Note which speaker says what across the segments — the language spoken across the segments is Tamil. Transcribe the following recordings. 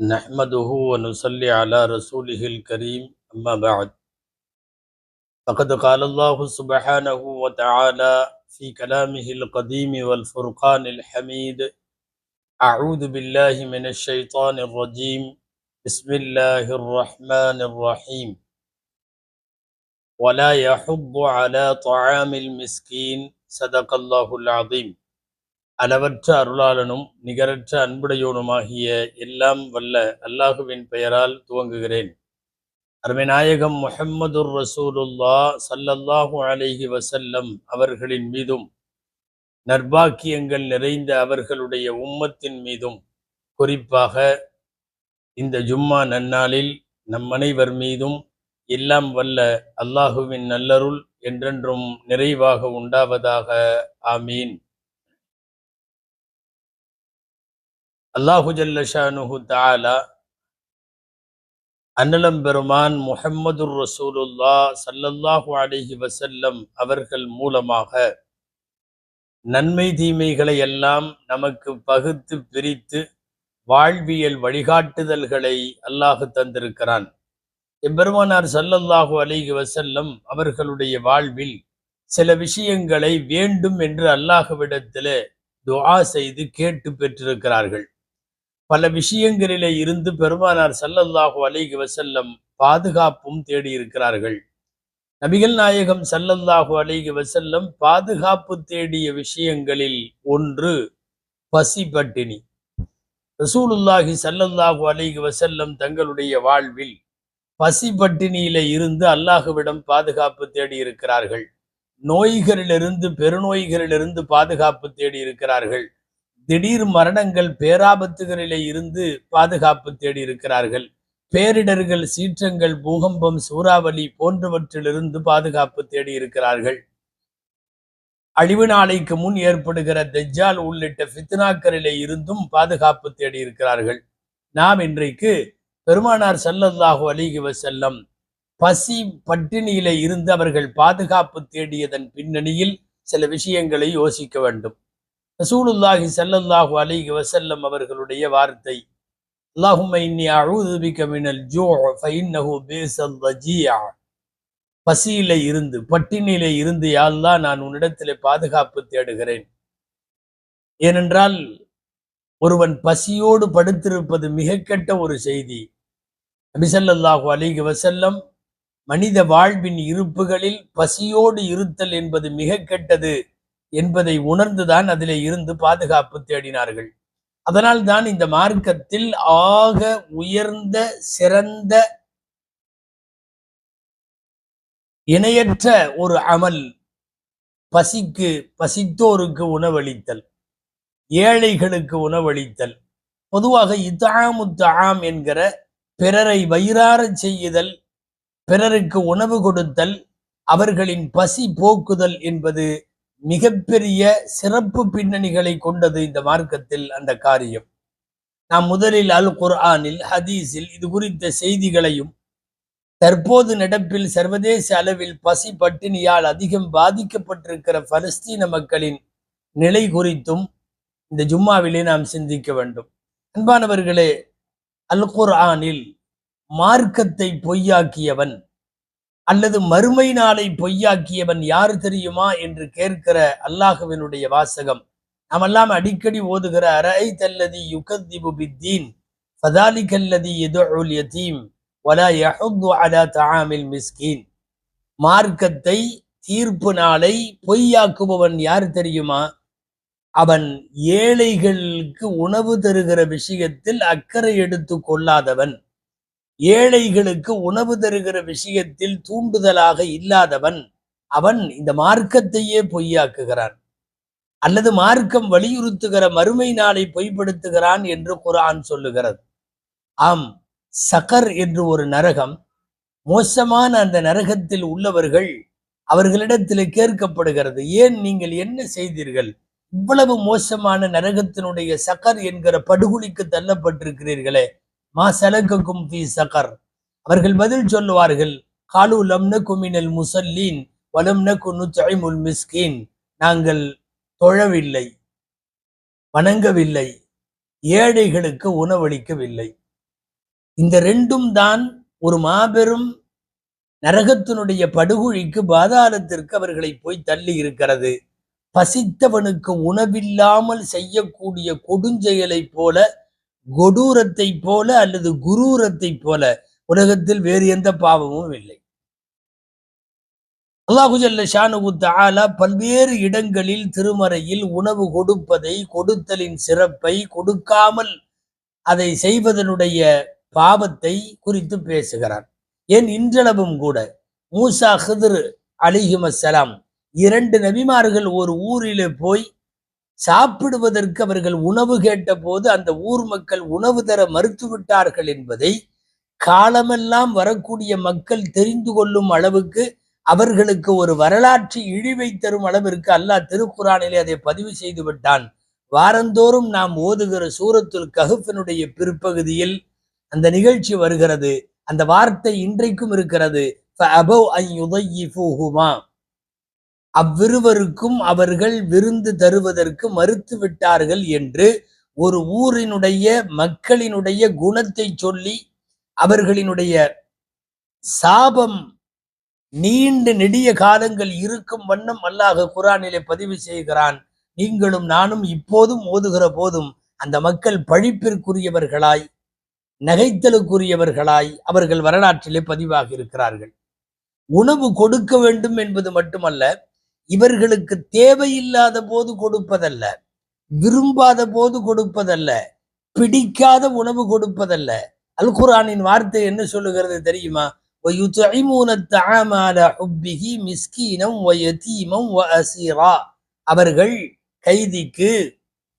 Speaker 1: نحمده ونصلي على رسوله الكريم أما بعد فقد قال الله سبحانه وتعالى في كلامه القديم والفرقان الحميد أعوذ بالله من الشيطان الرجيم بسم الله الرحمن الرحيم ولا يحض على طعام المسكين صدق الله العظيم அளவற்ற அருளாளனும் நிகரற்ற அன்புடையோனுமாகிய எல்லாம் வல்ல அல்லாஹுவின் பெயரால் துவங்குகிறேன். அருமைநாயகம் முஹம்மதுர் ரசூலுல்லாஹ் ஸல்லல்லாஹு அலைஹி வஸல்லம் அவர்களின் மீதும் நற்பாக்கியங்கள் நிறைந்த அவர்களுடைய உம்மத்தின் மீதும் குறிப்பாக இந்த ஜும்மா நன்னாளில் நம் அனைவர் மீதும் எல்லாம் வல்ல அல்லாஹுவின் நல்லருள் என்றென்றும் நிறைவாக உண்டாவதாக. ஆமீன். அல்லாஹு ஜல்ல ஷானுஹு தஆலா அன்னலம் பெருமான் முஹம்மதுர் ரசூலுல்லாஹ் ஸல்லல்லாஹு அலைஹி வஸல்லம் அவர்கள் மூலமாக நன்மை தீமைகளை எல்லாம் நமக்கு பகுத்து பிரித்து வாழ்வியல் வழிகாட்டுதல்களை அல்லாஹ் தந்திருக்கிறான். எம்பெருமானார் ஸல்லல்லாஹு அலைஹி வஸல்லம் அவர்களுடைய வாழ்வில் சில விஷயங்களை வேண்டும் என்று அல்லாஹ்விடத்திலே துஆ செய்து கேட்டு பெற்றிருக்கிறார்கள். பல விஷயங்களிலே இருந்து பெருமானார் ஸல்லல்லாஹு அலைஹி வஸல்லம் பாதுகாப்பும் தேடி இருக்கிறார்கள். நபிகள் நாயகம் ஸல்லல்லாஹு அலைஹி வஸல்லம் பாதுகாப்பு தேடிய விஷயங்களில் ஒன்று பசி பட்டினி. ரசூலுல்லாஹி ஸல்லல்லாஹு அலைஹி வஸல்லம் தங்களுடைய வாழ்வில் பசி பட்டினியில இருந்து அல்லாஹ்விடம் பாதுகாப்பு தேடி இருக்கிறார்கள். நோய்களிலிருந்து பெருநோய்களிலிருந்து பாதுகாப்பு தேடி இருக்கிறார்கள். திடீர் மரணங்கள் பேராபத்துகளிலே இருந்து பாதுகாப்பு தேடி இருக்கிறார்கள். பேரிடர்கள், சீற்றங்கள், பூகம்பம், சூறாவளி போன்றவற்றிலிருந்து பாதுகாப்பு தேடி இருக்கிறார்கள். அழிவு நாளைக்கு முன் ஏற்படுகிற தஜ்ஜால் உள்ளிட்ட ஃபித்னாக்களிலே இருந்தும் பாதுகாப்பு தேடி இருக்கிறார்கள். நாம் இன்றைக்கு பெருமானார் ஸல்லல்லாஹு அலைஹி வஸல்லம் பசி பட்டினியிலே இருந்து அவர்கள் பாதுகாப்பு தேடியதன் பின்னணியில் சில விஷயங்களை யோசிக்க வேண்டும். ரசூலுல்லாஹி ஸல்லல்லாஹு அலைஹி வஸல்லம் அவர்களுடைய வார்த்தை, அல்லாஹும்ம இன்னி அஊது பிக மினல் ஜூஅ் ஃபஇன்னஹு பிஸல் ரஜீஅ. பசியிலே இருந்து, பட்டினியிலே இருந்து யா அல்லாஹ் நான் உன்னிடத்திலே பாதுகாப்பு தேடுகிறேன். ஏனென்றால் ஒருவன் பசியோடு படுத்திருப்பது மிக கெட்ட ஒரு செய்தி. நபி ஸல்லல்லாஹு அலைஹி வஸல்லம் மனித வாழ்வின் இருப்புகளில் பசியோடு இருத்தல் என்பது மிக கெட்டது என்பதை உணர்ந்துதான் அதிலே இருந்து பாதுகாப்பு தேடினார்கள். அதனால் தான் இந்த மார்க்கத்தில் ஆக உயர்ந்த சிறந்த இணையற்ற ஒரு அமல் பசித்தோருக்கு உணவளித்தல், ஏழைகளுக்கு உணவளித்தல். பொதுவாக இத்ஆமு தஆம் என்கிற பிறரை வயிறார செய்யுதல், பிறருக்கு உணவு கொடுத்தல், அவர்களின் பசி போக்குதல் என்பது மிகப்பெரிய சிறப்பு பின்னணிகளை கொண்டது இந்த மார்க்கத்தில். அந்த காரியம் நாம் முதலில் அல் குர்ஆனில், ஹதீஸில் இது குறித்த செய்திகளையும், தற்போது நடப்பில் சர்வதேச அளவில் பசி பட்டினியால் அதிகம் பாதிக்கப்பட்டிருக்கிற பலஸ்தீன மக்களின் நிலை குறித்தும் இந்த ஜும்மாவிலே நாம் சிந்திக்க வேண்டும். அன்பானவர்களே, அல் குர்ஆனில் மார்க்கத்தை பொய்யாக்கியவன் அல்லது மறுமை நாளை பொய்யாக்கியவன் யார் தெரியுமா என்று கேட்கிற அல்லாஹ்வினுடைய வாசகம் நாமெல்லாம் அடிக்கடி ஓதுகிற அரஐதல்லதி யுகத்திபு பித்தீன் ஃபதாலிகல்லதி யதுஉல் யதீம் வலா யஹுது அலா தஆமில் மிஸ்கீன். மார்க்கத்தை, தீர்ப்பு நாளை பொய்யாக்குபவன் யார் தெரியுமா? அவன் ஏழைகளுக்கு உணவு தருகிற விஷயத்தில் அக்கறை எடுத்து கொள்ளாதவன், ஏழைகளுக்கு உணவு தருகிற விஷயத்தில் தூண்டுதலாக இல்லாதவன். அவன் இந்த மார்க்கத்தையே பொய்யாக்குகிறான் அல்லது மார்க்கம் வலியுறுத்துகிற மறுமை நாளை பொய்ப்படுத்துகிறான் என்று குர்ஆன் சொல்லுகிறது. ஆம், சகர் என்று ஒரு நரகம், மோசமான அந்த நரகத்தில் உள்ளவர்கள் அவர்களிடத்தில் கேட்கப்படுகிறது, ஏன் நீங்கள் என்ன செய்தீர்கள், இவ்வளவு மோசமான நரகத்தினுடைய சகர் என்கிற படுகொலிக்கு தள்ளப்பட்டிருக்கிறீர்களே, மா சலகக்கும் ஃபீ சகர். அவர்கள் பதில் சொல்லுவார்கள், காலு லம் நகு மினல் முஸல்லீன் வலம் நகு நுத்இமுல் மிஸ்கீன். நாங்கள் தொழவில்லை, வணங்கவில்லை, ஏழைகளுக்கு உணவளிக்கவில்லை. இந்த ரெண்டும் தான் ஒரு மாபெரும் நரகத்தினுடைய படுகொழிக்கு, பாதாளத்திற்கு அவர்களை போய் தள்ளி இருக்கிறது. பசித்தவனுக்கு உணவில்லாமல் செய்யக்கூடிய கொடுஞ்செயலை போல, கொடூரத்தை போல அல்லது குரூரத்தை போல உலகத்தில் வேறு எந்த பாவமும் இல்லை. அல்லாஹு ஜல்ல ஷானுஹு தஆலா பல்வேறு இடங்களில் திருமறையில் உணவு கொடுப்பதை, கொடுத்தலின் சிறப்பை, கொடுக்காமல் அதை செய்வதனுடைய பாவத்தை குறித்து பேசுகிறார். ஏன் இன்றளவும் கூட மூசா ஹித்ர் அலைஹிஸ்ஸலாம் 2 நபிமார்கள் ஒரு ஊரிலே போய் சாப்பிடுவதற்கு அவர்கள் உணவு கேட்ட போது அந்த ஊர் மக்கள் உணவு தர மறுத்துவிட்டார்கள் என்பதை காலமெல்லாம் வரக்கூடிய மக்கள் தெரிந்து கொள்ளும் அளவுக்கு, அவர்களுக்கு ஒரு வரலாற்று இழிவை தரும் அளவிற்கு அல்லாஹ் திருக்குரானிலே அதை பதிவு செய்து விட்டான். வாரந்தோறும் நாம் ஓதுகிற சூரத்துல் கஹ்ஃபினுடைய பிற்பகுதியில் அந்த நிகழ்ச்சி வருகிறது. அந்த வார்த்தை இன்றைக்கும் இருக்கிறது. அவ்விருவருக்கும் அவர்கள் விருந்து தருவதற்கு மறுத்து விட்டார்கள் என்று ஒரு ஊரினுடைய மக்களினுடைய குணத்தை சொல்லி, அவர்களினுடைய சாபம் நீண்ட நெடிய காலங்கள் இருக்கும் வண்ணம் அல்லாஹ் குர்ஆனிலே பதிவு செய்கிறான். நீங்களும் நானும் இப்போதும் ஓதுகிற போதும் அந்த மக்கள் பழிப்பிற்குரியவர்களாய், நகைத்தலுக்குரியவர்களாய் அவர்கள் வரலாற்றிலே பதிவாக இருக்கிறார்கள். உணவு கொடுக்க வேண்டும் என்பது மட்டுமல்ல, இவர்களுக்கு தேவையில்லாத போது கொடுப்பதல்ல, விரும்பாத போது கொடுப்பதல்ல, பிடிக்காத உணவு கொடுப்பதல்ல. அல் குர்ஆனின் வார்த்தை என்ன சொல்லுகிறது தெரியுமா? அவர்கள் கைதிக்கு,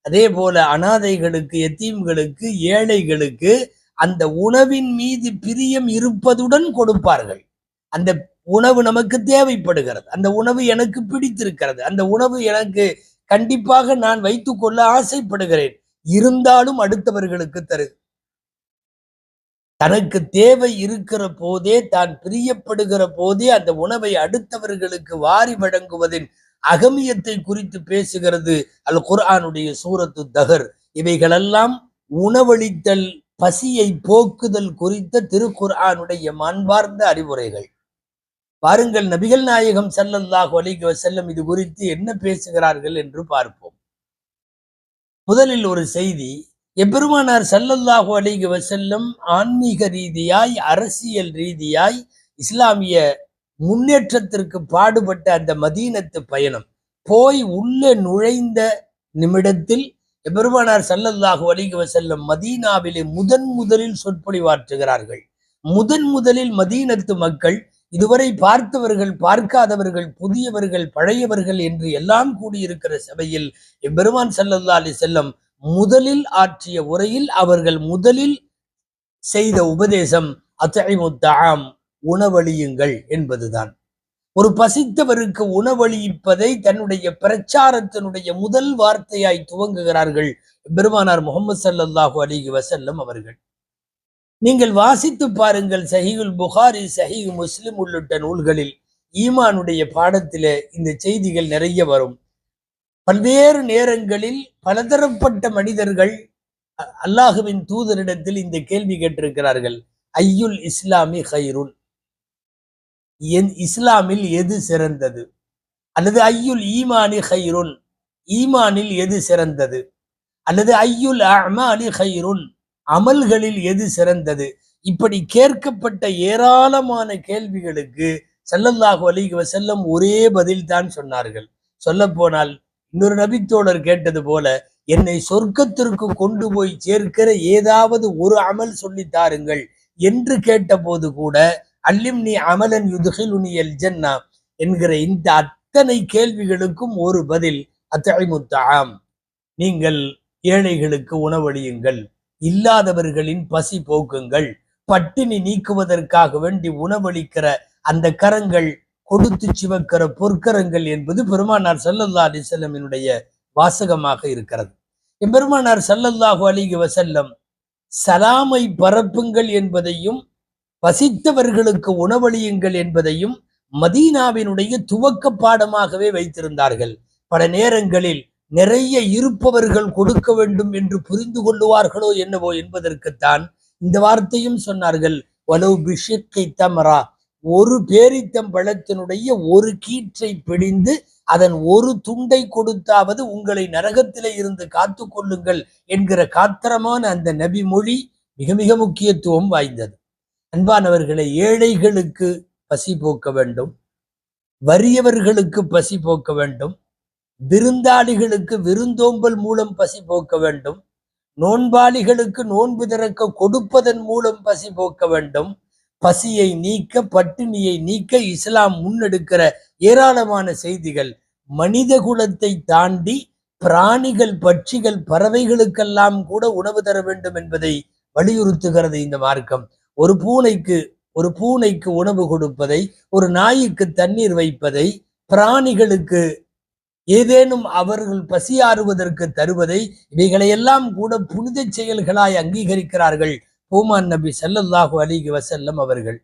Speaker 1: அதே போல அனாதைகளுக்கு, யத்தீம்களுக்கு, ஏழைகளுக்கு அந்த உணவின் மீது பிரியம் இருப்பதுடன் கொடுப்பார்கள். அந்த உணவு நமக்கு தேவைப்படுகிறது, அந்த உணவு எனக்கு பிடித்திருக்கிறது, அந்த உணவு எனக்கு கண்டிப்பாக நான் வைத்துக்கொள்ள ஆசைப்படுகிறேன், இருந்தாலும் அடுத்தவர்களுக்கு தரு. தனக்கு தேவை இருக்கிற போதே, தான் பிரியப்படுகிற போதே அந்த உணவை அடுத்தவர்களுக்கு வாரி வழங்குவதின் அகமியத்தை குறித்து பேசுகிறது அல் குர்ஆனுடைய சூரத்து தஹர். இவைகளெல்லாம் உணவளித்தல், பசியை போக்குதல் குறித்த திருக்குர்ஆனுடைய மாண்பார்ந்த அறிவுரைகள். பாருங்கள், நபிகள் நாயகம் ஸல்லல்லாஹு அலைஹி வஸல்லம் இது குறித்து என்ன பேசுகிறார்கள் என்று பார்ப்போம். முதலில் ஒரு செய்தி. எபெருமானார் ஸல்லல்லாஹு அலைஹி வஸல்லம் ஆன்மீக ரீதியாய், அரசியல் ரீதியாய் இஸ்லாமிய முன்னேற்றத்திற்கு பாடுபட்ட அந்த மதீனத்து பயணம் போய் உள்ளே நுழைந்த நிமிடத்தில் எபெருமானார் ஸல்லல்லாஹு அலைஹி வஸல்லம் மதீனாவிலே முதலில் சொற்பொழிவாற்றுகிறார்கள். முதலில் மதீனத்து மக்கள், இதுவரை பார்த்தவர்கள், பார்க்காதவர்கள், புதியவர்கள், பழையவர்கள் என்று எல்லாம் கூடியிருக்கிற சபையில் எபெருமான் ஸல்லல்லாஹு அலைஹி வஸல்லம் முதலில் ஆற்றிய உரையில் அவர்கள் முதலில் செய்த உபதேசம் அத்இமுத் தஆம், உணவளியுங்கள் என்பதுதான். ஒரு பசித்தவருக்கு உணவளிப்பதை தன்னுடைய பிரச்சாரத்தினுடைய முதல் வார்த்தையாய் துவங்குகிறார்கள் பெருமானார் முஹம்மது ஸல்லல்லாஹு அலைஹி வஸல்லம் அவர்கள். நீங்கள் வாசித்து பாருங்கள், சஹீஹுல் புகாரி, சஹீஹ் முஸ்லிம் உள்ளிட்ட நூல்களில் ஈமானுடைய பாடத்திலே இந்த செய்திகள் நிறைய வரும். பல்வேறு நேரங்களில் பலதரப்பட்ட மனிதர்கள் அல்லாஹுவின் தூதரிடத்தில் இந்த கேள்வி கேட்டிருக்கிறார்கள். ஐயுல் இஸ்லாமி ஹைருன், இஸ்லாமில் எது சிறந்தது? அல்லது ஐயுல் ஈமானி ஹைருன், ஈமானில் எது சிறந்தது? அல்லது ஐயுல் அஅமாலி ஹைருன், அமல்களில் எது சிறந்தது? இப்படி கேட்கப்பட்ட ஏராளமான கேள்விகளுக்கு ஸல்லல்லாஹு அலைஹி வஸல்லம் ஒரே பதில் தான் சொன்னார்கள். சொல்ல போனால் இன்னொரு நபித்தோழர் கேட்டது போல, என்னை சொர்க்கத்திற்கு கொண்டு போய் சேர்க்கிற ஏதாவது ஒரு அமல் சொல்லி தாருங்கள் என்று கேட்டபோது கூட, அல்லிம்னி அமலன் யுத்ஹிலுனியல் ஜன்னா என்கிற இந்த அத்தனை கேள்விகளுக்கும் ஒரு பதில் அத்இமுத் தஆம், நீங்கள் ஏழைகளுக்கு உணவளியுங்கள், இல்லாதவர்களின் பசி போக்குங்கள், பட்டினி நீக்குவதற்காக வேண்டி உணவளிக்கிற அந்த கரங்கள் கொடுத்து சிவக்கிற பொற்கரங்கள் என்பது பெருமானார் ஸல்லல்லாஹு அலைஹி வஸல்லமினுடைய வாசகமாக இருக்கிறது. எம்பெருமானார் ஸல்லல்லாஹு அலைஹி வஸல்லம் சலாமை பரப்புங்கள் என்பதையும், பசித்தவர்களுக்கு உணவளியுங்கள் என்பதையும் மதீனாவினுடைய துவக்க பாடமாகவே வைத்திருந்தார்கள். பல நேரங்களில் நிறைய இருப்பவர்கள் கொடுக்க வேண்டும் என்று புரிந்து கொள்ளுவார்களோ என்னவோ என்பதற்குத்தான் இந்த வார்த்தையும் சொன்னார்கள், வலவு பிஷிக்கை தமரா, ஒரு பேரித்தம் பழத்தினுடைய ஒரு கீற்றை பிடிந்து அதன் ஒரு துண்டை கொடுத்தாவது உங்களை நரகத்திலே இருந்து காத்து கொள்ளுங்கள் என்கிற காத்திரமான அந்த நபி மொழி மிக மிக முக்கியத்துவம் வாய்ந்தது. அன்பானவர்களை, ஏழைகளுக்கு பசி போக்க வேண்டும், வறியவர்களுக்கு பசி போக்க வேண்டும், விருந்தாளிகளுக்கு விருந்தோம்பல் மூலம் பசி போக்க வேண்டும், நோன்பாளிகளுக்கு நோன்பு திறக்க கொடுப்பதன் மூலம் பசி போக்க வேண்டும். பசியை நீக்க, பட்டினியை நீக்க இஸ்லாம் முன்னெடுக்கிற ஏராளமான செய்திகள் மனித குலத்தை தாண்டி பிராணிகள், பட்சிகள், பறவைகளுக்கெல்லாம் கூட உணவு தர வேண்டும் என்பதை வலியுறுத்துகிறது இந்த மார்க்கம். ஒரு பூனைக்கு உணவு கொடுப்பதை, ஒரு நாய்க்கு தண்ணீர் வைப்பதை, பிராணிகளுக்கு ஏதேனும் அவர்கள் பசியாறுவதற்கு தருவதை, இவைகளையெல்லாம் கூட புனித செயல்களாய் அங்கீகரிக்கிறார்கள் பூமான் நபி ஸல்லல்லாஹு அலைஹி வஸல்லம் அவர்கள்.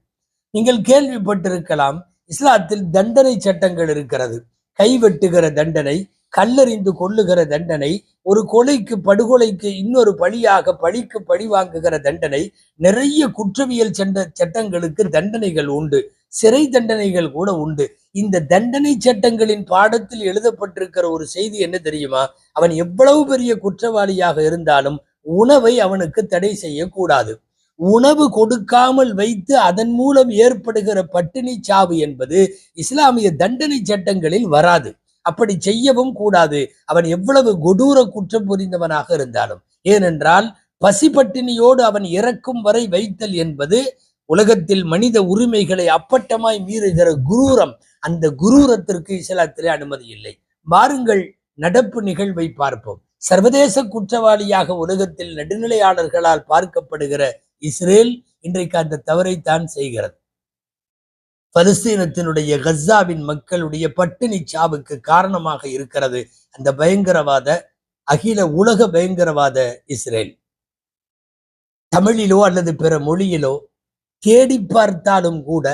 Speaker 1: நீங்கள் கேள்விப்பட்டிருக்கலாம், இஸ்லாத்தில் தண்டனை சட்டங்கள் இருக்கிறது. கைவெட்டுகிற தண்டனை, கல்லறிந்து கொள்ளுகிற தண்டனை, ஒரு கொலைக்கு, படுகொலைக்கு இன்னொரு பழியாக பழிக்கு பழி வாங்குகிற தண்டனை, நிறைய குற்றவியல் சட்டங்களுக்கு தண்டனைகள் உண்டு, சிறை தண்டனைகள் கூட உண்டு. இந்த தண்டனை சட்டங்களின் பாடத்தில் எழுதப்பட்டிருக்கிற ஒரு செய்தி என்ன தெரியுமா? அவன் எவ்வளவு பெரிய குற்றவாளியாக இருந்தாலும் உணவை அவனுக்கு தடை செய்யக்கூடாது. உணவு கொடுக்காமல் வைத்து அதன் மூலம் ஏற்படுகிற பட்டினி சாவு என்பது இஸ்லாமிய தண்டனை சட்டங்களில் வராது. அப்படி செய்யவும் கூடாது, அவன் எவ்வளவு கொடூர குற்றம் புரிந்தவனாக இருந்தாலும். ஏனென்றால் பசி பட்டினியோடு அவன் இறக்கும் வரை வைத்தல் என்பது உலகத்தில் மனித உரிமைகளை அப்பட்டமாய் மீறுகிற குரூரம். அந்த குரூரத்திற்கு இஸ்லாத்திலே அனுமதி இல்லை. வாருங்கள், நடப்பு நிகழ்வை பார்ப்போம். சர்வதேச குற்றவாளியாக உலகத்தில் நடுநிலையாளர்களால் பார்க்கப்படுகிற இஸ்ரேல் இன்றைக்கு அந்த தவறைத்தான் செய்கிறது. பலஸ்தீனத்தினுடைய கஸாவின் மக்களுடைய பட்டினி சாவுக்கு காரணமாக இருக்கிறது அந்த பயங்கரவாத, அகில உலக பயங்கரவாத இஸ்ரேல். தமிழிலோ அல்லது பிற மொழியிலோ தேடி பார்த்தாலும் கூட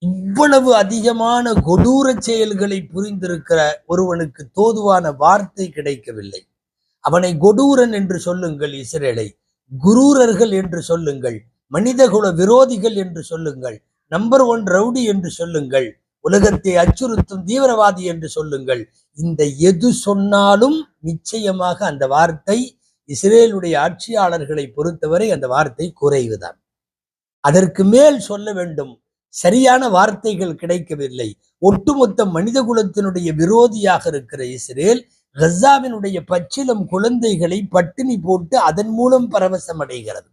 Speaker 1: இவ்வளவு அதிகமான கொடூர செயல்களை புரிந்திருக்கிற ஒருவனுக்கு தோதுவான வார்த்தை கிடைக்கவில்லை. அவனை கொடூரன் என்று சொல்லுங்கள், இஸ்ரேலை குரூரர்கள் என்று சொல்லுங்கள், மனிதகுல விரோதிகள் என்று சொல்லுங்கள், நம்பர் 1 ரவுடி என்று சொல்லுங்கள், உலகத்தை அச்சுறுத்தும் தீவிரவாதி என்று சொல்லுங்கள். இந்த எது சொன்னாலும் நிச்சயமாக அந்த வார்த்தை இஸ்ரேலுடைய ஆட்சியாளர்களை பொறுத்தவரை அந்த வார்த்தை குறைவுதான். அதற்கு மேல் சொல்ல வேண்டும், சரியான வார்த்தைகள் கிடைக்கவில்லை. ஒட்டுமொத்த மனித குலத்தினுடைய விரோதியாக இருக்கிற இஸ்ரேல் கஸாவினுடைய பச்சிலம் குழந்தைகளை பட்டினி போட்டு அதன் மூலம் பரவசம் அடைகிறது.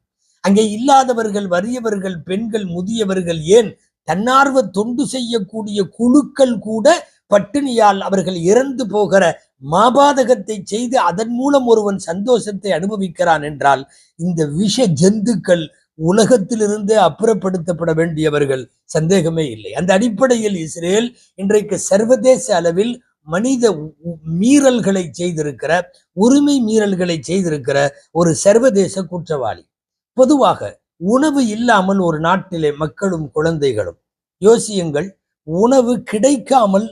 Speaker 1: அங்கே இல்லாதவர்கள், வறியவர்கள், பெண்கள், முதியவர்கள், ஏன் தன்னார்வ தொண்டு செய்யக்கூடிய குழுக்கள் கூட பட்டினியால் அவர்கள் இறந்து போகிற மாபாதகத்தை செய்து அதன் மூலம் ஒருவன் சந்தோஷத்தை அனுபவிக்கிறான் என்றால் இந்த விஷ ஜந்துக்கள் உலகத்திலிருந்து அப்புறப்படுத்தப்பட வேண்டியவர்கள், சந்தேகமே இல்லை. அந்த அடிப்படையில் இஸ்ரேல் இன்றைக்கு சர்வதேச அளவில் மனித மீறல்களை செய்திருக்கிற, உரிமை மீறல்களை செய்திருக்கிற ஒரு சர்வதேச குற்றவாளி. பொதுவாக உணவு இல்லாமல் ஒரு நாட்டிலே மக்களும் குழந்தைகளும், யோசியுங்கள், உணவு கிடைக்காமல்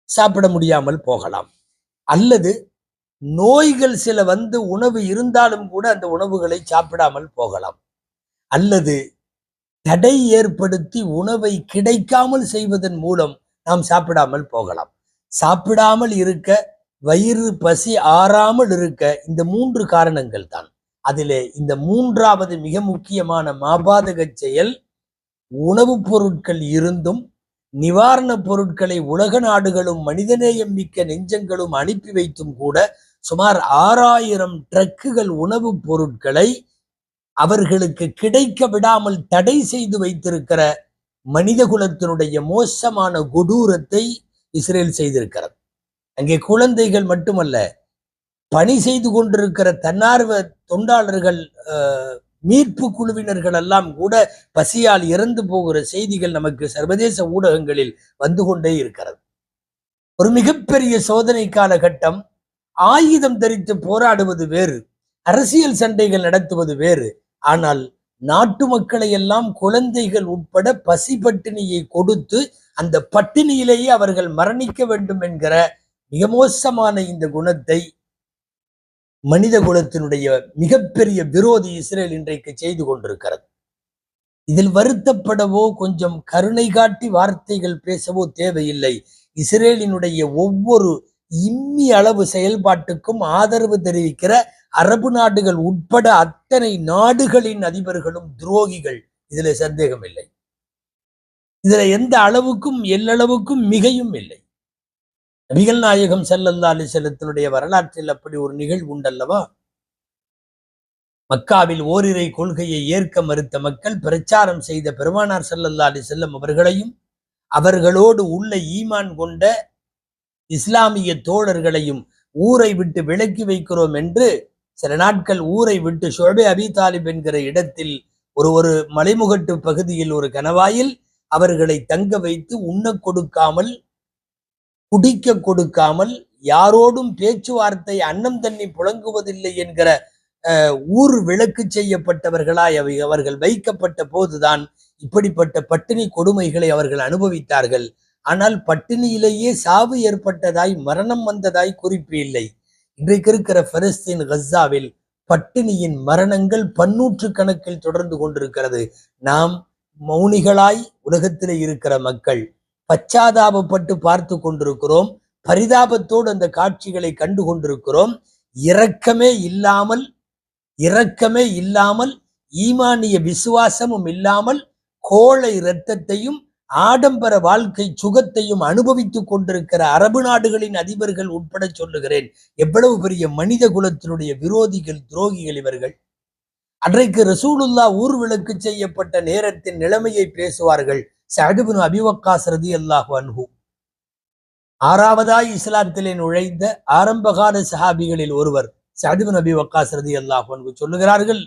Speaker 1: சாப்பிட முடியாமல் போகலாம், அல்லது நோய்கள் சில வந்து உணவு இருந்தாலும் கூட அந்த உணவுகளை சாப்பிடாமல் போகலாம், அல்லது தடை ஏற்படுத்தி உணவை கிடைக்காமல் செய்வதன் மூலம் நாம் சாப்பிடாமல் போகலாம். சாப்பிடாமல் இருக்க, வயிறு பசி ஆறாமல் இருக்க இந்த 3 காரணங்கள் தான். அதிலே இந்த 3வது மிக முக்கியமான மாபாதக செயல், உணவுப் பொருட்கள் இருந்தும் நிவாரணப் பொருட்களை உலக நாடுகளும் மனிதநேயம் மிக்க நெஞ்சங்களும் அனுப்பி வைத்தும் கூட சுமார் 6000 ட்ரக்குகள் உணவுப் பொருட்களை அவர்களுக்கு கிடைக்க விடாமல் தடை செய்து வைத்திருக்கிற மனித குலத்தினுடைய மோசமான கொடூரத்தை இஸ்ரேல் செய்திருக்கிறது. அங்கே குழந்தைகள் மட்டுமல்ல, பணி செய்து கொண்டிருக்கிற தன்னார்வ தொண்டாளர்கள், மீட்பு குழுவினர்கள் எல்லாம் கூட பசியால் இறந்து போகிற செய்திகள் நமக்கு சர்வதேச ஊடகங்களில் வந்து கொண்டே இருக்கிறது. ஒரு மிகப்பெரிய சோதனை காலகட்டம். ஆயுதம் தரித்து போராடுவது வேறு, அரசியல் சண்டைகள் நடத்துவது வேறு. ஆனால் நாட்டு மக்களை எல்லாம், குழந்தைகள் உட்பட பசி பட்டினியை கொடுத்து அந்த பட்டினியிலேயே அவர்கள் மரணிக்க வேண்டும் என்கிற மிக மோசமான இந்த குணத்தை மனித குலத்தினுடைய மிகப்பெரிய விரோதி இஸ்ரேல் இன்றைக்கு செய்து கொண்டிருக்கிறது. இதில் வருத்தப்படவோ கொஞ்சம் கருணை காட்டி வார்த்தைகள் பேசவோ தேவையில்லை. இஸ்ரேலினுடைய ஒவ்வொரு இம்மி அளவு செயல்பாட்டுக்கும் ஆதரவு தெரிவிக்கிற அரபு நாடுகள் உட்பட அத்தனை நாடுகளின் அதிபர்களும் துரோகிகள். இதுல சந்தேகம் இல்லை. இதுல எந்த அளவுக்கும் எல்லளவுக்கும் மிகையும் இல்லை. நபிகள் நாயகம் ஸல்லல்லாஹு அலைஹி வஸல்லத்தினுடைய வரலாற்றில் அப்படி ஒரு நிகழ்வு உண்டல்லவா? மக்காவில் ஓரிரை கொள்கையை ஏற்க மறுத்த மக்கள் பிரச்சாரம் செய்த பெருமானார் ஸல்லல்லாஹு அலைஹி வஸல்லம் அவர்களையும் அவர்களோடு உள்ள ஈமான் கொண்ட இஸ்லாமிய தோழர்களையும் ஊரை விட்டு விலக்கி வைக்கிறோம் என்று சில நாட்கள் ஊரை விட்டு ஷுஅபே அபி தாலிப் என்கிற இடத்தில் ஒரு மலைமுகட்டு பகுதியில் ஒரு கணவாயில் அவர்களை தங்க வைத்து உண்ண கொடுக்காமல், குடிக்க கொடுக்காமல், யாரோடும் பேச்சுவார்த்தை, அன்னம் தண்ணி புழங்குவதில்லை என்கிற ஊர் விலக்கு செய்யப்பட்டவர்களாய் அவர்கள் வைக்கப்பட்ட போதுதான் இப்படிப்பட்ட பட்டினி கொடுமைகளை அவர்கள் அனுபவித்தார்கள். ஆனால் பட்டினியிலேயே சாவு ஏற்பட்டதாய், மரணம் வந்ததாய் குறிப்பு இல்லை. இன்றைக்கு இருக்கிற பலஸ்தீன் கஸாவில் பட்டினியின் மரணங்கள் பன்னூற்று கணக்கில் தொடர்ந்து கொண்டிருக்கிறது. நாம் மௌனிகளாய் உலகத்திலே இருக்கிற மக்கள் பச்சாதாபப்பட்டு பார்த்து கொண்டிருக்கிறோம். பரிதாபத்தோடு அந்த காட்சிகளை கண்டு கொண்டிருக்கிறோம். இரக்கமே இல்லாமல் ஈமானிய விசுவாசமும் இல்லாமல் கோழை இரத்தத்தையும் ஆடம்பர வாழ்க்கை சுகத்தையும் அனுபவித்துக் கொண்டிருக்கிற அரபு நாடுகளின் அதிபர்கள் உட்பட சொல்லுகிறேன். எவ்வளவு பெரிய மனித குலத்தினுடைய விரோதிகள், துரோகிகள் இவர்கள். அன்றைக்கு ரசூலுல்லாஹ் ஊர்விளக்கு செய்யப்பட்ட நேரத்தின் நிலைமையை பேசுவார்கள். சஅத் இப்னு அபி வக்காஸ் ரலியல்லாஹு அன்ஹு ஆறாவதாய் இஸ்லாத்திலே நுழைந்த ஆரம்பகால சஹாபிகளில் ஒருவர் சஅத் இப்னு அபி வக்காஸ் ரலியல்லாஹு அன்ஹு சொல்லுகிறார்கள்,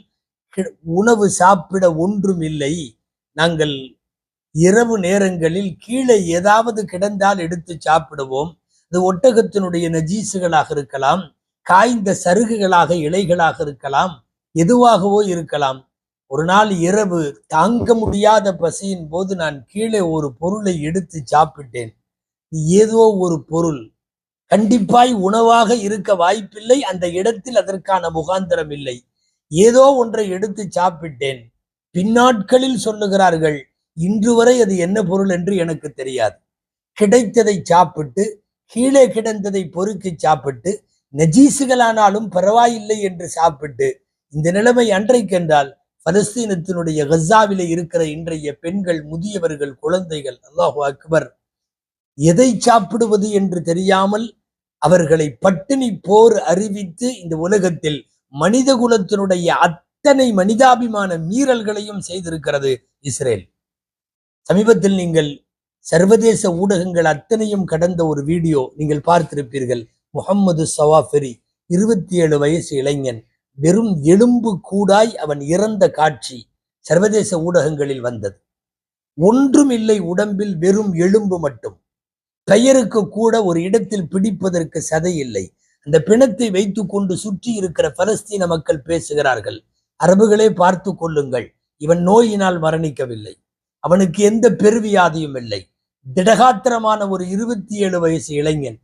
Speaker 1: உணவு சாப்பிட ஒன்றும் இல்லை, நாங்கள் இரவு நேரங்களில் கீழே ஏதாவது கிடந்தால் எடுத்து சாப்பிடுவோம். அது ஒட்டகத்தினுடைய நஜீசுகளாக இருக்கலாம், காய்ந்த சருகுகளாக, இலைகளாக இருக்கலாம், எதுவாகவோ இருக்கலாம். ஒரு நாள் இரவு தாங்க முடியாத பசியின் போது நான் கீழே ஒரு பொருளை எடுத்து சாப்பிட்டேன். ஏதோ ஒரு பொருள் கண்டிப்பாய் உணவாக இருக்க வாய்ப்பில்லை, அந்த இடத்தில் அதற்கான முகாந்திரம் இல்லை. ஏதோ ஒன்றை எடுத்து சாப்பிட்டேன். பின்னாட்களில் சொல்லுகிறார்கள், இன்று வரை அது என்ன பொருள் என்று எனக்கு தெரியாது. கிடைத்ததை சாப்பிட்டு, கீழே கிடந்ததை பொறுக்கி சாப்பிட்டு, நஜீசுகளானாலும் பரவாயில்லை என்று சாப்பிட்டு, இந்த நிலைமை அன்றைக்கென்றால் பலஸ்தீனத்தினுடைய கஸாவிலே இருக்கிற இன்றைய பெண்கள், முதியவர்கள், குழந்தைகள், அல்லாஹு அக்பர், எதை சாப்பிடுவது என்று தெரியாமல் அவர்களை பட்டினி போர் அறிவித்து இந்த உலகத்தில் மனித குலத்தினுடைய அத்தனை மனிதாபிமான மீறல்களையும் செய்திருக்கிறது இஸ்ரேல். சமீபத்தில் நீங்கள் சர்வதேச ஊடகங்கள் அத்தனையும் கடந்த ஒரு வீடியோ நீங்கள் பார்த்திருப்பீர்கள். முஹம்மது சவாஃபெரி, 27 வயசு இளைஞன், வெறும் எலும்பு கூடாய் அவன் இறந்த காட்சி சர்வதேச ஊடகங்களில் வந்தது. ஒன்றும் இல்லை உடம்பில், வெறும் எலும்பு மட்டும். பெயருக்கு கூட ஒரு இடத்தில் பிடிப்பதற்கு சதை இல்லை. அந்த பிணத்தை வைத்துக் கொண்டு சுற்றி இருக்கிற பலஸ்தீன மக்கள் பேசுகிறார்கள், அரபுகளே பார்த்து கொள்ளுங்கள், இவன் நோயினால் மரணிக்கவில்லை, அவனுக்கு எந்த பெருவியாதியும் இல்லை. திடகாத்திரமான ஒரு 27 வயசு இளைஞன்,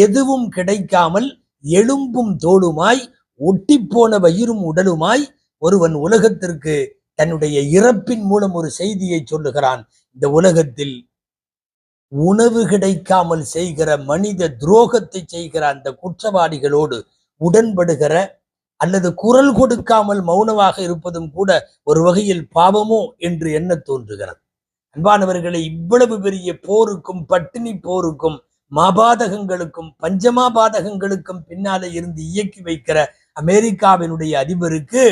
Speaker 1: எதுவும் கிடைக்காமல் எலும்பும் தோளுமாய், ஒட்டிப்போன வயிறும் உடலுமாய் ஒருவன் உலகத்திற்கு தன்னுடைய இறப்பின் மூலம் ஒரு செய்தியை சொல்லுகிறான். இந்த உலகத்தில் உணவு கிடைக்காமல் செய்கிற மனித துரோகத்தை செய்கிற அந்த குற்றவாளிகளோடு உடன்படுகிற அல்லது குரல் கொடுக்காமல் மௌனமாக இருப்பதும் கூட ஒரு வகையில் பாவமோ என்று எண்ண தோன்றுகிறது. அன்பானவர்களை, இவ்வளவு பெரிய போருக்கும், பட்டினி போருக்கும், மாபாதகங்களுக்கும், பஞ்சமாபாதகங்களுக்கும் பின்னாலே இருந்து இயக்கி வைக்கிற அமெரிக்காவினுடைய அதிபருக்கு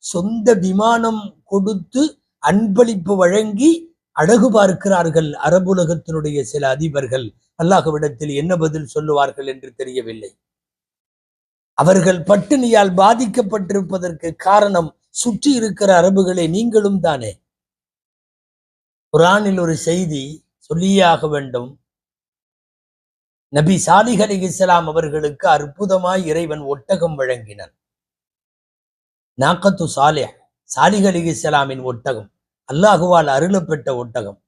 Speaker 1: சொந்த விமானம் கொடுத்து அன்பளிப்பு வழங்கி அழகு பார்க்கிறார்கள் அரபுலகத்தினுடைய சில அதிபர்கள். அல்லாஹ்விடத்தில் என்ன பதில் சொல்லுவார்கள் என்று தெரியவில்லை. அவர்கள் பட்டினியால் பாதிக்கப்பட்டிருப்பதற்கு காரணம் சுற்றி இருக்கிற அரபுகளே, நீங்களும் தானே. குர்ஆனில் ஒரு செய்தி சொல்லியே ஆக வேண்டும். நபி சாலிஹ் அலைஹிஸ்ஸலாம் அவர்களுக்கு அற்புதமாய் இறைவன் ஒட்டகம் வழங்கினான். நாக்கத்து சாலிஹ், சாலிஹ் அலைஹிஸ்ஸலாமின் ஒட்டகம், அல்லாஹுவால் அருளப்பட்ட ஒட்டகம்.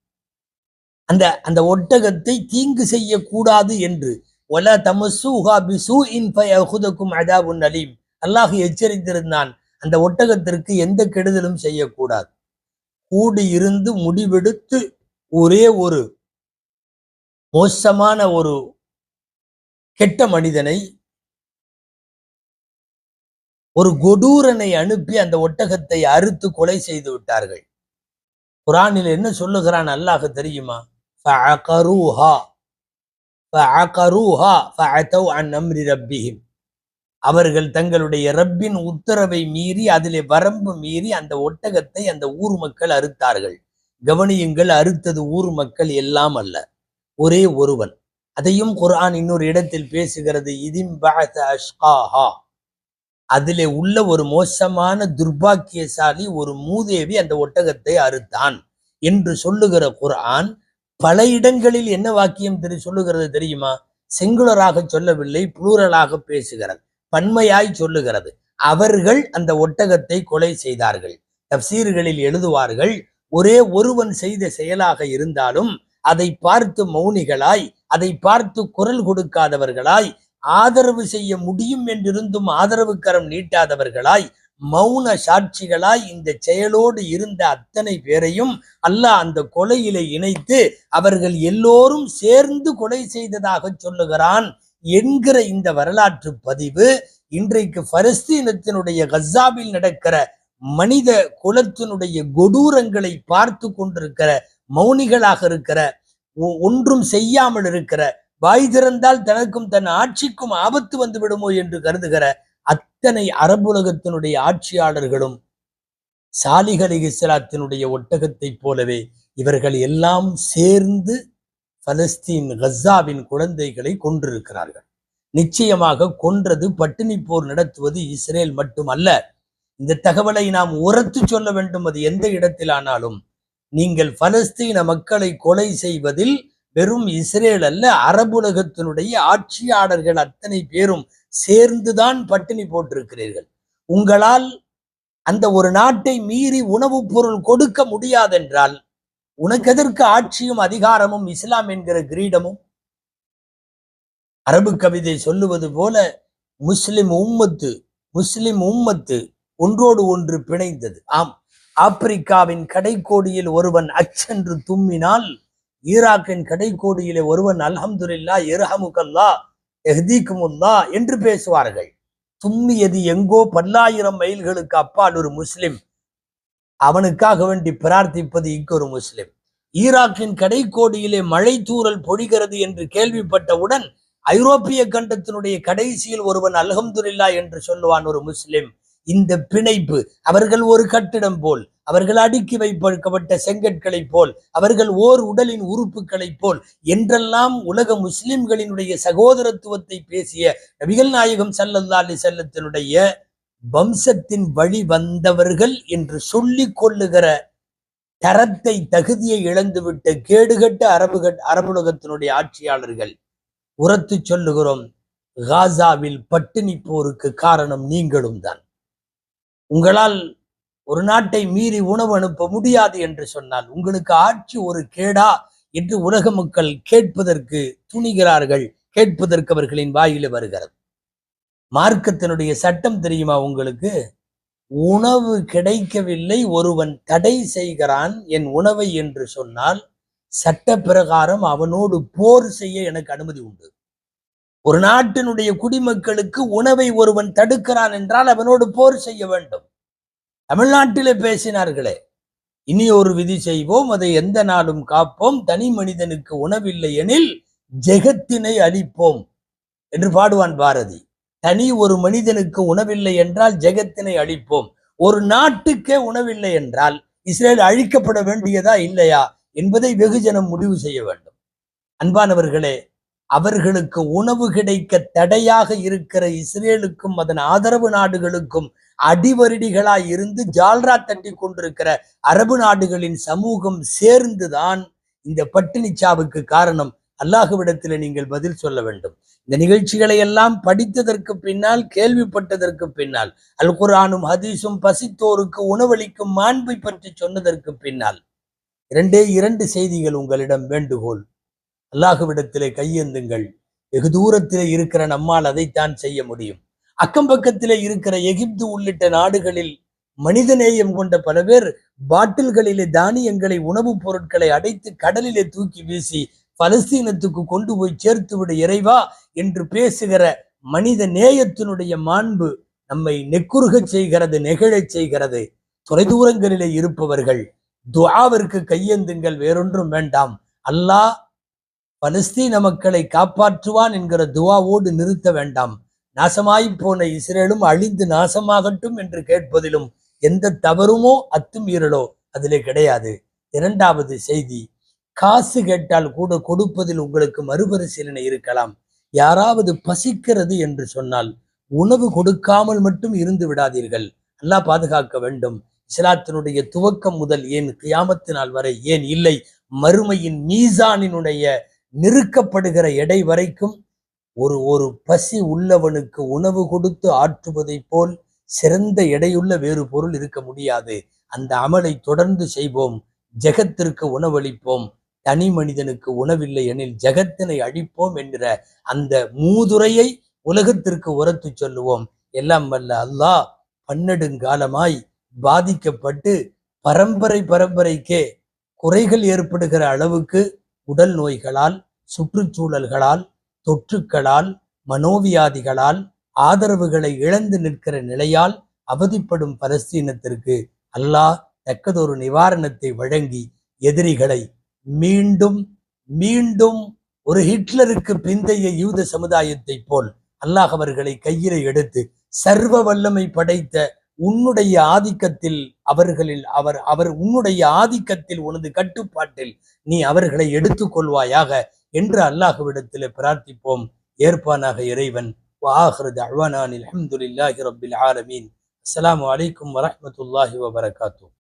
Speaker 1: அந்த ஒட்டகத்தை தீங்கு செய்யக்கூடாது என்று, வலா தமஸ்ஸூஹா பிஸூஇன் ஃபயஅஹுதுக்கும் அதாபுன் அலீம், அல்லாஹ் எச்சரித்திருந்தான், அந்த ஒட்டகத்திற்கு எந்த கெடுதலும் செய்யக்கூடாது. கூடியிருந்து முடிவெடுத்து ஒரே ஒரு மோசமான ஒரு கெட்ட மனிதனை, ஒரு கொடூரனை அனுப்பி அந்த ஒட்டகத்தை அறுத்து கொலை செய்து விட்டார்கள். குர்ஆனில் என்ன சொல்லுகிறான் அல்லாஹ் தெரியுமா? ஃபஅகரூஹா ஃபஅகரூஹா ஃபஅதவ் அன் அம்ரி ரப்பிஹிம். அவர்கள் தங்களுடைய ரப்பின் உத்தரவை மீறி, அதிலே வரம்பு மீறி அந்த ஒட்டகத்தை அந்த ஊர் மக்கள் அறுத்தார்கள். கவனியுங்கள், அறுத்தது ஊர் மக்கள் எல்லாம் அல்ல, ஒரே ஒருவன். அதையும் குர்ஆன் இன்னொரு இடத்தில் பேசுகிறது. இதிம் பஅஸ அஷ்காஹா, அதிலே உள்ள ஒரு மோசமான துர்பாக்கியசாலி, ஒரு மூதேவி அந்த ஒட்டகத்தை அறுத்தான் என்று சொல்லுகிற குர்ஆன் பல இடங்களில் என்ன வாக்கியம் சொல்லுகிறது தெரியுமா? சிங்குலராக சொல்லவில்லை, புளூரலாக பேசுகிறது, பன்மையாய் சொல்லுகிறது. அவர்கள் அந்த ஒட்டகத்தை கொலை செய்தார்கள். தப்சீர்களில் எழுதுவார்கள், ஒரே ஒருவன் செய்த செயலாக இருந்தாலும் அதை பார்த்து மௌனிகளாய், அதை பார்த்து குரல் கொடுக்காதவர்களாய், ஆதரவு செய்ய முடியும் என்றிருந்தும் ஆதரவு கரம் நீட்டாதவர்களாய், மௌன சாட்சிகளாய் இந்த செயலோடு இருந்த அத்தனை பேரையும் அல்லாஹ் அந்த கொலையிலே இணைத்து அவர்கள் எல்லோரும் சேர்ந்து கொலை செய்ததாக சொல்லுகிறான் என்கிற இந்த வரலாற்று பதிவு இன்றைக்கு பலஸ்தீனத்தினுடைய கஸாவில் நடக்கிற மனித குலத்தினுடைய கொடூரங்களை பார்த்து கொண்டிருக்கிற, மௌனிகளாக இருக்கிற, ஒன்றும் செய்யாமல் இருக்கிற, வாய் திறந்தால் தனக்கும் தன் ஆட்சிக்கும் ஆபத்து வந்து விடுமோ என்று கருதுகிற அத்தனை அரபுலகத்தினுடைய ஆட்சியாளர்களும் சாலிஹ் அலைஹிஸ்ஸலாத்தினுடைய ஒட்டகத்தை போலவே இவர்கள் எல்லாம் சேர்ந்து பலஸ்தீன் கஸாவின் குழந்தைகளை கொன்றிருக்கிறார்கள். நிச்சயமாக கொன்றது, பட்டினி போர் நடத்துவது இஸ்ரேல் மட்டுமல்ல. இந்த தகவலை நாம் உரத்து சொல்ல வேண்டும். அது எந்த இடத்திலானாலும் நீங்கள் பலஸ்தீன மக்களை கொலை செய்வதில் வெறும் இஸ்ரேல் அல்ல, அரபுலகத்தினுடைய ஆட்சியாளர்கள் அத்தனை பேரும் சேர்ந்துதான் பட்டினி போட்டிருக்கிறீர்கள். உங்களால் அந்த ஒரு நாட்டை மீறி உணவுப் பொருள் கொடுக்க முடியாதென்றால் உனக்கு எதற்கு ஆட்சியும் அதிகாரமும் இஸ்லாம் என்கிற கிரீடமும்? அரபு கவிதை சொல்லுவது போல முஸ்லிம் உம்மத்து ஒன்றோடு ஒன்று பிணைந்தது. ஆம், ஆப்பிரிக்காவின் கடைக்கோடியில் ஒருவன் அச்சென்று தும்மினால், ஈராக்கின் கடைக்கோடியிலே ஒருவன் அல்ஹம்துலில்லாஹ் இர்ஹமுக்கல்லாஹ் யஹ்தீகுமுல்லாஹ் என்று பேசுவார்கள். தும்மியது எங்கோ பல்லாயிரம் மைல்களுக்கு அப்பால் ஒரு முஸ்லிம், அவனுக்காக வேண்டி பிரார்த்திப்பது இங்கொரு முஸ்லிம். ஈராக்கின் கடைக்கோடியிலே மழை தூறல் பொழிகிறது என்று கேள்விப்பட்டவுடன் ஐரோப்பிய கண்டத்தினுடைய கடைசியில் ஒருவன் அல்ஹம்துலில்லாஹ் என்று சொல்லுவான், ஒரு முஸ்லிம். இந்த பிணைப்பு, அவர்கள் ஒரு கட்டிடம் போல், அவர்கள் அடுக்கி வைக்கப்பட்ட செங்கற்களை போல், அவர்கள் ஓர் உடலின் உறுப்புகளை போல் என்றெல்லாம் உலக முஸ்லிம்களினுடைய சகோதரத்துவத்தை பேசிய நபிகள் நாயகம் ஸல்லல்லாஹு அலைஹி வஸல்லத்தினுடைய வம்சத்தின் வழி வந்தவர்கள் என்று சொல்லிக் கொள்ளுகிற தரத்தை, தகுதியை இழந்துவிட்ட கேடுகட்ட அரபுலகத்தினுடைய ஆட்சியாளர்கள் உரத்து சொல்லுகிறோம், காசாவில் பட்டினி போருக்கு காரணம் நீங்களும் தான். உங்களால் ஒரு நாட்டை மீறி உணவு அனுப்ப முடியாது என்று சொன்னால் உங்களுக்கு ஆட்சி ஒரு கேடா என்று உலக மக்கள் கேட்பதற்கு துணிகிறார்கள். கேட்பதற்கு அவர்களின் வாயில வருகிறது. மார்க்கத்தினுடைய சட்டம் தெரியுமா உங்களுக்கு? உணவு கிடைக்கவில்லை, ஒருவன் தடை செய்கிறான் என் உணவை என்று சொன்னால் சட்ட பிரகாரம் அவனோடு போர் செய்ய எனக்கு அனுமதி உண்டு. ஒரு நாட்டினுடைய குடிமக்களுக்கு உணவை ஒருவன் தடுக்கிறான் என்றால் அவனோடு போர் செய்ய வேண்டும். தமிழ்நாட்டிலே பேசினார்களே, இனி ஒரு விதி செய்வோம், அதை எந்த நாளும் காப்போம், தனி மனிதனுக்கு உணவில்லை எனில் ஜெகத்தினை அழிப்போம் என்று பாடுவான் பாரதி. தனி ஒரு மனிதனுக்கு உணவில்லை என்றால் ஜெகத்தினை அழிப்போம். ஒரு நாட்டுக்கே உணவில்லை என்றால் இஸ்ரேல் அழிக்கப்பட வேண்டியதா இல்லையா என்பதை வெகுஜனம் முடிவு செய்ய வேண்டும். அன்பானவர்களே, அவர்களுக்கு உணவு கிடைக்க தடையாக இருக்கிற இஸ்ரேலுக்கும் அதன் ஆதரவு நாடுகளுக்கும் அடிவருடிகளாய் இருந்து ஜால்ரா தட்டி கொண்டிருக்கிற அரபு நாடுகளின் சமூகம் சேர்ந்துதான் இந்த பட்டினிச்சாவுக்கு காரணம். அல்லாஹ்விடத்தில் நீங்கள் பதில் சொல்ல வேண்டும். இந்த நிகழ்ச்சிகளை எல்லாம் படித்ததற்கு பின்னால், கேள்விப்பட்டதற்கு பின்னால், அல் குர்ஆனும் ஹதீஸும் பசித்தோருக்கு உணவளிக்கும் மாண்பை பற்றி சொன்னதற்கு பின்னால் 2 செய்திகள் உங்களிடம் வேண்டுகோள். அல்லாஹ்விடத்திலே கையேந்துங்கள். வெகு தூரத்திலே இருக்கிற நம்மால் அதைத்தான் செய்ய முடியும். அக்கம் பக்கத்திலே இருக்கிற எகிப்து உள்ளிட்ட நாடுகளில் மனிதநேயம் கொண்ட பல பேர் பாட்டில்களிலே தானியங்களை, உணவுப் பொருட்களை அடைத்து கடலிலே தூக்கி வீசி பலஸ்தீனத்துக்கு கொண்டு போய் சேர்த்து விடு இறைவா என்று பேசுகிற மனித நேயத்தினுடைய மாண்பு நம்மை நெக்குருகச் செய்கிறது, நெகிழச் செய்கிறது. தொலைதூரங்களிலே இருப்பவர்கள் துஆவிற்கு கையேந்துங்கள், வேறொன்றும் வேண்டாம். அல்லாஹ் பலஸ்தீன மக்களை காப்பாற்றுவான் என்கிற துஆவோடு நிறுத்த வேண்டாம். நாசமாய் போன இஸ்ரேலும் அழிந்து நாசமாகட்டும் என்று கேட்பதிலும் எந்த தவறுமோ அத்துமீறலோ அதிலே கிடையாது. இரண்டாவது செய்தி, காசு கேட்டால் கூட கொடுப்பதில் உங்களுக்கு மறுபரிசீலனை இருக்கலாம். யாராவது பசிக்கிறது என்று சொன்னால் உணவு கொடுக்காமல் மட்டும் இருந்து விடாதீர்கள். அல்லாஹ் பாதுகாக்க வேண்டும். இஸ்லாத்தினுடைய துவக்கம் முதல் ஏன் கியாமத்து நாள் வரை, ஏன் இல்லை மறுமையின் மீசானினுடைய நிறுக்கப்படுகிற எடை வரைக்கும் ஒரு பசி உள்ளவனுக்கு உணவு கொடுத்து ஆற்றுவதை போல் சிறந்த எடையுள்ள வேறு பொருள் இருக்க முடியாது. அந்த அமலை தொடர்ந்து செய்வோம். ஜெகத்திற்கு உணவளிப்போம். தனி மனிதனுக்கு உணவில்லை எனில் ஜெகத்தினை அழிப்போம் என்கிற அந்த மூதுரையை உலகத்திற்கு உரத்து சொல்லுவோம். எல்லாம் வல்ல அல்லாஹ் பன்னெடுங்காலமாய் பாதிக்கப்பட்டு பரம்பரைக்கே குறைகள் ஏற்படுகிற அளவுக்கு உடல் நோய்களால், சுற்றுச்சூழல்களால், தொற்றுக்களால், மனோவியாதிகளால், ஆதரவுகளை இழந்து நிற்கிற நிலையால் அவதிப்படும் பலஸ்தீனத்திற்கு அல்லாஹ் தக்கதொரு நிவாரணத்தை வழங்கி எதிரிகளை மீண்டும் மீண்டும் ஒரு ஹிட்லருக்கு பிந்தைய யூத சமுதாயத்தை போல் அல்லாஹ் அவர்களை கையிலே எடுத்து சர்வ வல்லமை படைத்த உன்னுடைய ஆதிக்கத்தில் அவர் உன்னுடைய ஆதிக்கத்தில், உனது கட்டுப்பாட்டில் நீ அவர்களை எடுத்துக்கொள்வாயாக என்று அல்லாஹ்விடத்தில் பிரார்த்திப்போம். ஏற்பானாக இறைவன். وآخر دعوانا الحمد لله رب العالمين. السلام عليكم ورحمة الله وبركاته.